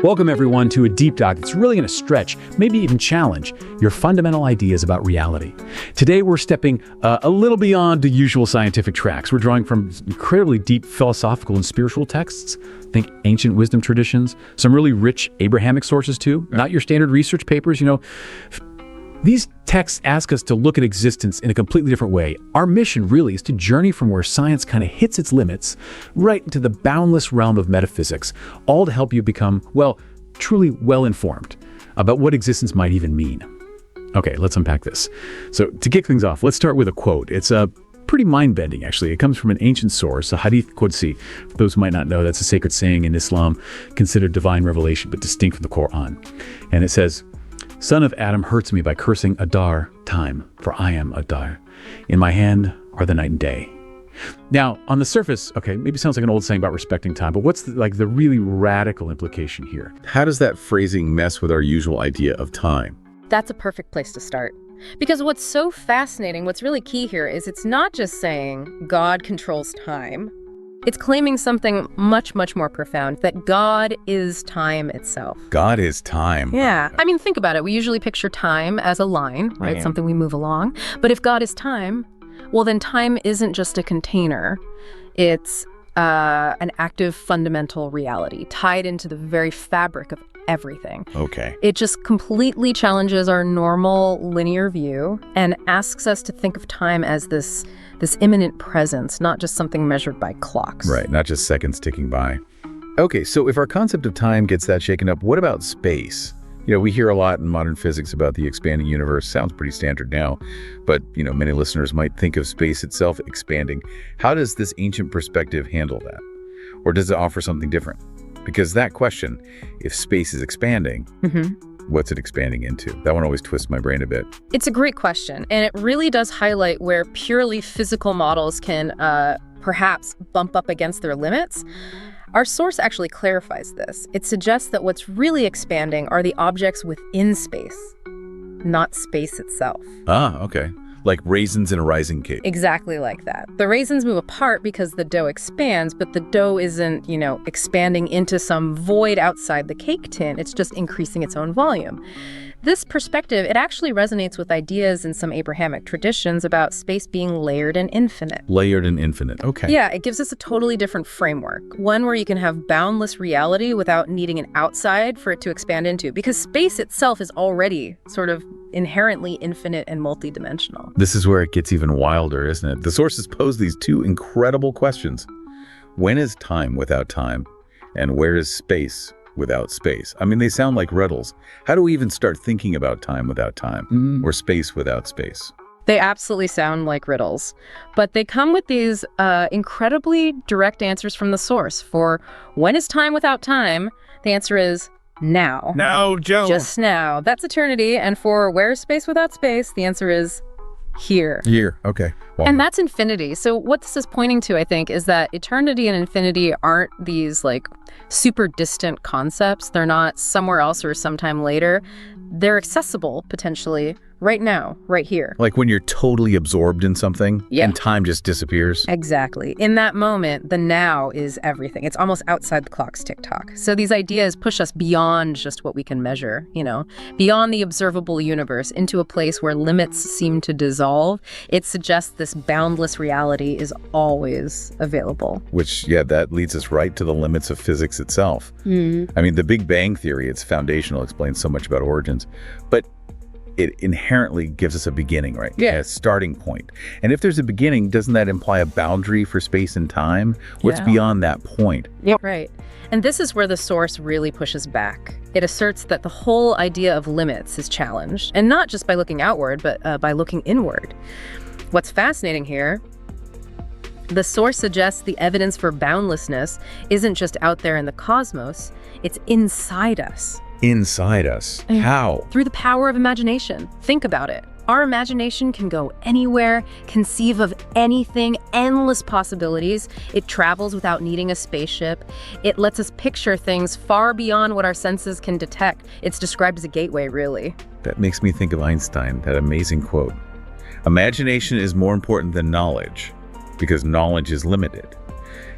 Welcome, everyone, to a deep dive that's really going to stretch, maybe even challenge, your fundamental ideas about reality. Today, we're stepping a little beyond the usual scientific tracks. We're drawing from incredibly deep philosophical and spiritual texts. Think ancient wisdom traditions, some really rich Abrahamic sources, too. Not your standard research papers, These texts ask us to look at existence in a completely different way. Our mission really is to journey from where science kind of hits its limits right into the boundless realm of metaphysics, all to help you become, truly well-informed about what existence might even mean. Okay, let's unpack this. So to kick things off, let's start with a quote. It's pretty mind-bending, actually. It comes from an ancient source, the Hadis Qudsi. For those who might not know, that's a sacred saying in Islam, considered divine revelation, but distinct from the Quran. And it says, "Son of Adam hurts me by cursing Ad-Dahr, time, for I am Ad-Dahr. In my hand are the night and day." Now, on the surface, okay, maybe sounds like an old saying about respecting time, but what's the really radical implication here? How does that phrasing mess with our usual idea of time? That's a perfect place to start. Because what's so fascinating, what's really key here is it's not just saying God controls time. It's claiming something much, much more profound, that God is time itself. God is time. Yeah. I mean, think about it. We usually picture time as a line, right? Yeah. Something we move along. But if God is time, well, then time isn't just a container. It's an active, fundamental reality tied into the very fabric of everything. Okay. It just completely challenges our normal linear view and asks us to think of time as this imminent presence, not just something measured by clocks. Right, not just seconds ticking by. Okay, so if our concept of time gets that shaken up, what about space? We hear a lot in modern physics about the expanding universe. Sounds pretty standard now, but many listeners might think of space itself expanding. How does this ancient perspective handle that? Or does it offer something different? Because that question, if space is expanding, what's it expanding into? That one always twists my brain a bit. It's a great question, and it really does highlight where purely physical models can perhaps bump up against their limits. Our source actually clarifies this. It suggests that what's really expanding are the objects within space, not space itself. Ah, okay. Like raisins in a rising cake. Exactly like that. The raisins move apart because the dough expands, but the dough isn't, expanding into some void outside the cake tin. It's just increasing its own volume. This perspective, it actually resonates with ideas in some Abrahamic traditions about space being layered and infinite. Layered and infinite, okay. Yeah, it gives us a totally different framework, one where you can have boundless reality without needing an outside for it to expand into, because space itself is already sort of inherently infinite and multidimensional. This is where it gets even wilder, isn't it? The sources pose these two incredible questions. When is time without time? And where is space without space? I mean, they sound like riddles. How do we even start thinking about time without time or space without space? They absolutely sound like riddles, but they come with these incredibly direct answers from the source. For when is time without time, the answer is now. Now, Joe. Just now. That's eternity. And for where is space without space, the answer is here. Here, okay. Well, And that's infinity. So what this is pointing to, I think, is that eternity and infinity aren't these super distant concepts. They're not somewhere else or sometime later. They're accessible potentially right now, right here. like when you're totally absorbed in something Yeah. and time just disappears. Exactly. In that moment, the now is everything. It's almost outside the clock's tick-tock. So these ideas push us beyond just what we can measure, beyond the observable universe into a place where limits seem to dissolve. It suggests this boundless reality is always available. Which, that leads us right to the limits of physics itself. I mean, the Big Bang Theory, it's foundational, explains so much about origins, but it inherently gives us a beginning, right? Yeah. A starting point. And if there's a beginning, doesn't that imply a boundary for space and time? What's Yeah. beyond that point? Right. And this is where the source really pushes back. It asserts that the whole idea of limits is challenged, and not just by looking outward, but by looking inward. What's fascinating here, the source suggests the evidence for boundlessness isn't just out there in the cosmos, it's inside us. Inside us. How? Through the power of imagination. Think about it. Our imagination can go anywhere, conceive of anything, endless possibilities. It travels without needing a spaceship. It lets us picture things far beyond what our senses can detect. It's described as a gateway, really. That makes me think of Einstein, that amazing quote. Imagination is more important than knowledge because knowledge is limited.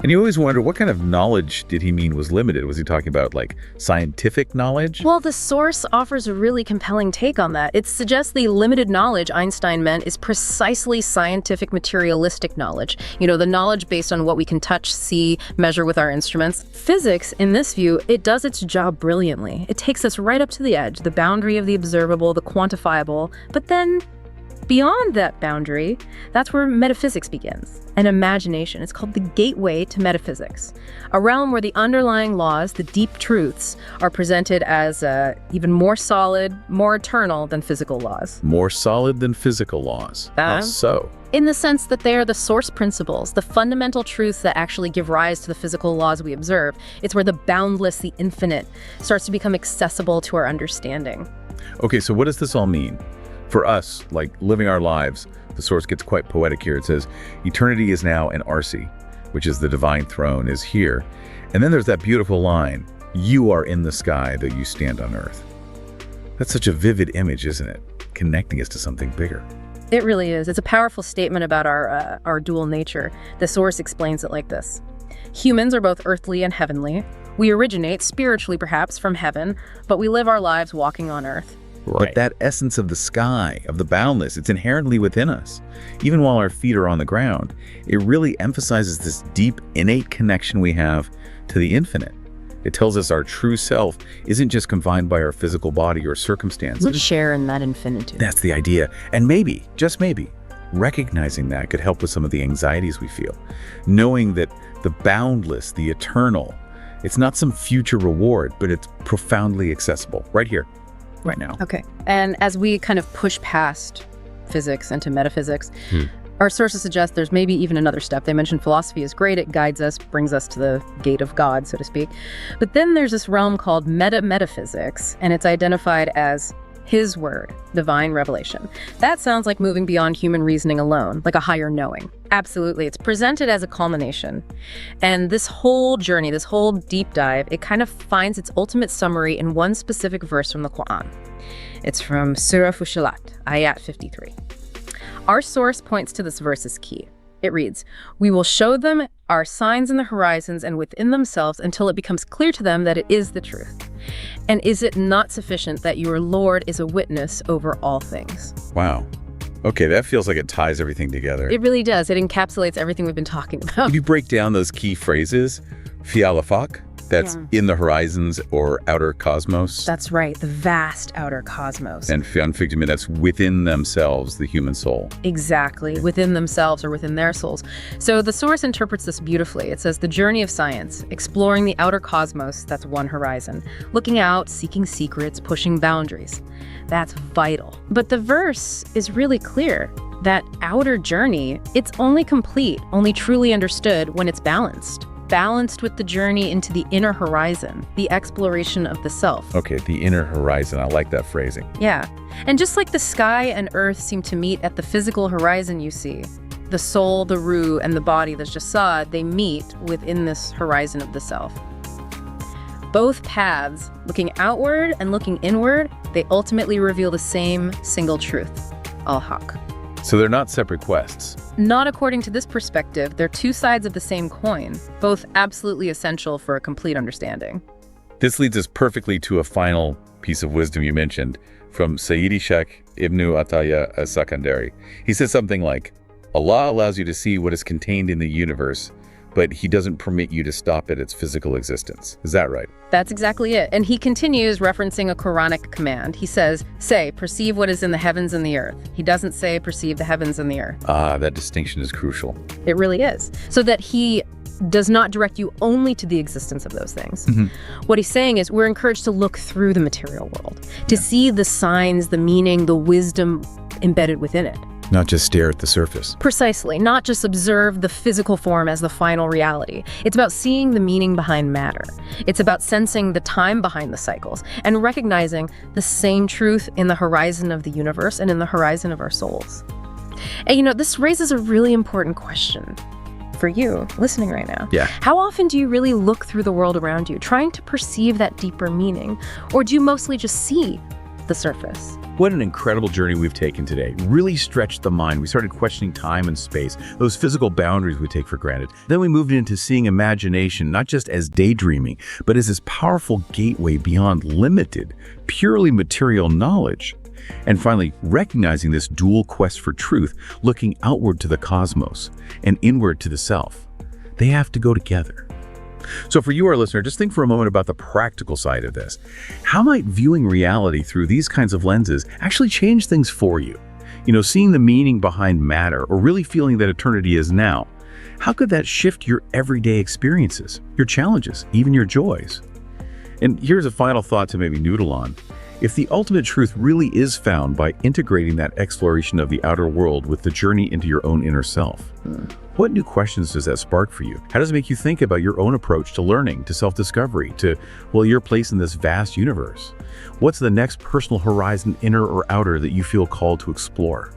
And you always wonder, what kind of knowledge did he mean was limited? Was he talking about like scientific knowledge? Well, the source offers a really compelling take on that. It suggests the limited knowledge Einstein meant is precisely scientific materialistic knowledge. You know, the knowledge based on what we can touch, see, measure with our instruments. Physics, in this view, it does its job brilliantly. It takes us right up to the edge, the boundary of the observable, the quantifiable, but then beyond that boundary, that's where metaphysics begins, and imagination. It's called the gateway to metaphysics, a realm where the underlying laws, the deep truths, are presented as even more solid, more eternal than physical laws. More solid than physical laws. How so? In the sense that they are the source principles, the fundamental truths that actually give rise to the physical laws we observe. It's where the boundless, the infinite, starts to become accessible to our understanding. Okay, so what does this all mean? For us, like living our lives, the source gets quite poetic here. It says, eternity is now, and Arsi, which is the divine throne, is here. And then there's that beautiful line, you are in the sky, though you stand on earth. That's such a vivid image, isn't it? Connecting us to something bigger. It really is. It's a powerful statement about our dual nature. The source explains it like this. Humans are both earthly and heavenly. We originate, spiritually perhaps, from heaven, but we live our lives walking on earth. Right. But that essence of the sky, of the boundless, it's inherently within us. Even while our feet are on the ground, it really emphasizes this deep, innate connection we have to the infinite. It tells us our true self isn't just confined by our physical body or circumstances. We share in that infinitude. That's the idea. And maybe, just maybe, recognizing that could help with some of the anxieties we feel. Knowing that the boundless, the eternal, it's not some future reward, but it's profoundly accessible right here. Right now. Okay. And as we kind of push past physics into metaphysics, our sources suggest there's maybe even another step. They mentioned philosophy is great. It guides us, brings us to the gate of God, so to speak. But then there's this realm called metaphysics, and it's identified as his word, divine revelation. That sounds like moving beyond human reasoning alone, like a higher knowing. Absolutely. It's presented as a culmination. And this whole journey, this whole deep dive, it kind of finds its ultimate summary in one specific verse from the Quran. It's from Surah Fussilat, Ayat 53. Our source points to this verse as key. It reads, "We will show them our signs in the horizons and within themselves until it becomes clear to them that it is the truth. And is it not sufficient that your Lord is a witness over all things?" Wow. Okay, that feels like it ties everything together. It really does. It encapsulates everything we've been talking about. Could you break down those key phrases? Fi al-afaq, that's in the horizons or outer cosmos. That's right, the vast outer cosmos. And fi anfujmin, that's within themselves, the human soul. Exactly, within themselves or within their souls. So the source interprets this beautifully. It says the journey of science, exploring the outer cosmos, that's one horizon. Looking out, seeking secrets, pushing boundaries. That's vital. But the verse is really clear. That outer journey, it's only complete, only truly understood when it's balanced. Balanced with the journey into the inner horizon, the exploration of the self. Okay, the inner horizon. I like that phrasing. Yeah. And just like the sky and earth seem to meet at the physical horizon you see, the soul, the ruh, and the body, the jasad, they meet within this horizon of the self. Both paths, looking outward and looking inward, they ultimately reveal the same single truth, al-haq. So they're not separate quests. Not according to this perspective. They're two sides of the same coin, both absolutely essential for a complete understanding. This leads us perfectly to a final piece of wisdom you mentioned from Sayyidi Sheikh Ibn Atiyah as-Sakandari. He says something like, Allah allows you to see what is contained in the universe, but he doesn't permit you to stop at its physical existence. Is that right? That's exactly it. And he continues referencing a Quranic command. He says, say, perceive what is in the heavens and the earth. He doesn't say, perceive the heavens and the earth. Ah, that distinction is crucial. It really is. So that he does not direct you only to the existence of those things. What he's saying is we're encouraged to look through the material world, to see the signs, the meaning, the wisdom embedded within it. Not just stare at the surface. Precisely, not just observe the physical form as the final reality. It's about seeing the meaning behind matter. It's about sensing the time behind the cycles and recognizing the same truth in the horizon of the universe and in the horizon of our souls. And you know, this raises a really important question for you listening right now. Yeah. How often do you really look through the world around you, trying to perceive that deeper meaning? Or do you mostly just see the surface? What an incredible journey we've taken today. Really stretched the mind. We started questioning time and space, those physical boundaries we take for granted. Then we moved into seeing imagination, not just as daydreaming, but as this powerful gateway beyond limited, purely material knowledge. And finally, recognizing this dual quest for truth, looking outward to the cosmos and inward to the self. They have to go together. So for you, our listener, just think for a moment about the practical side of this. How might viewing reality through these kinds of lenses actually change things for you? Seeing the meaning behind matter, or really feeling that eternity is now. How could that shift your everyday experiences, your challenges, even your joys? And here's a final thought to maybe noodle on. If the ultimate truth really is found by integrating that exploration of the outer world with the journey into your own inner self, what new questions does that spark for you? How does it make you think about your own approach to learning, to self-discovery, to, your place in this vast universe? What's the next personal horizon, inner or outer, that you feel called to explore?